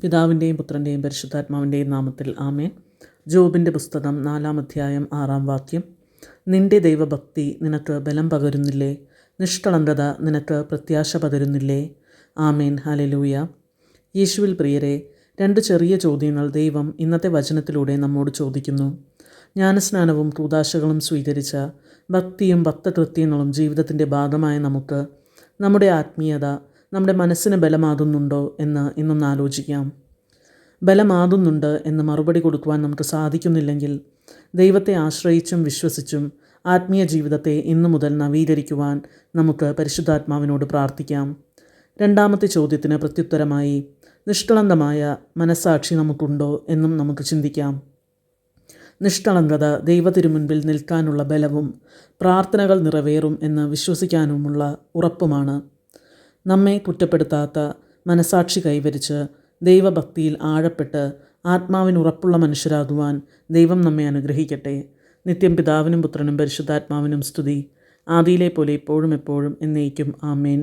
പിതാവിൻ്റെയും പുത്രൻ്റെയും പരിശുദ്ധാത്മാവിൻ്റെയും നാമത്തിൽ ആമേൻ. ജോബിൻ്റെ പുസ്തകം 4-ാം അധ്യായം 6-ാം വാക്യം. നിന്റെ ദൈവഭക്തി നിനക്ക് ബലം പകരുന്നില്ലേ? നിഷ്കളങ്കത നിനക്ക് പ്രത്യാശ പകരുന്നില്ലേ? ആമേൻ. ഹല്ലേലൂയ. യേശുവിൽ പ്രിയരെ, 2 ചെറിയ ചോദ്യങ്ങൾ ദൈവം ഇന്നത്തെ വചനത്തിലൂടെ നമ്മോട് ചോദിക്കുന്നു. ജ്ഞാനസ്നാനവും കൂദാശകളും സ്വീകരിച്ച ഭക്തിയും ഭക്തകൃത്യങ്ങളും ജീവിതത്തിൻ്റെ ഭാഗമായ നമുക്ക് നമ്മുടെ ആത്മീയത നമ്മുടെ മനസ്സിന് ബലമാകുന്നുണ്ടോ എന്ന് ഇന്നൊന്ന് ആലോചിക്കാം. ബലമാകുന്നുണ്ട് എന്ന് മറുപടി കൊടുക്കുവാൻ നമുക്ക് സാധിക്കുന്നില്ലെങ്കിൽ ദൈവത്തെ ആശ്രയിച്ചും വിശ്വസിച്ചും ആത്മീയ ജീവിതത്തെ ഇന്നു മുതൽ നവീകരിക്കുവാൻ നമുക്ക് പരിശുദ്ധാത്മാവിനോട് പ്രാർത്ഥിക്കാം. 2ാമത്തെ ചോദ്യത്തിന് പ്രത്യുത്തരമായി നിഷ്കളങ്കമായ മനസ്സാക്ഷി നമുക്കുണ്ടോ എന്നും നമുക്ക് ചിന്തിക്കാം. നിഷ്കളങ്കത ദൈവത്തിരുമുൻപിൽ നിൽക്കാനുള്ള ബലവും പ്രാർത്ഥനകൾ നിറവേറും എന്ന് വിശ്വസിക്കാനുമുള്ള ഉറപ്പുമാണ്. നമ്മെ കുറ്റപ്പെടുത്താത്ത മനസാക്ഷി കൈവരിച്ച് ദൈവഭക്തിയിൽ ആഴപ്പെട്ട് ആത്മാവിനുറപ്പുള്ള മനുഷ്യരാകുവാൻ ദൈവം നമ്മെ അനുഗ്രഹിക്കട്ടെ. നിത്യം പിതാവിനും പുത്രനും പരിശുദ്ധാത്മാവിനും സ്തുതി. ആദിയിലെ പോലെ ഇപ്പോഴും എപ്പോഴും എന്നേക്കും. ആമേൻ.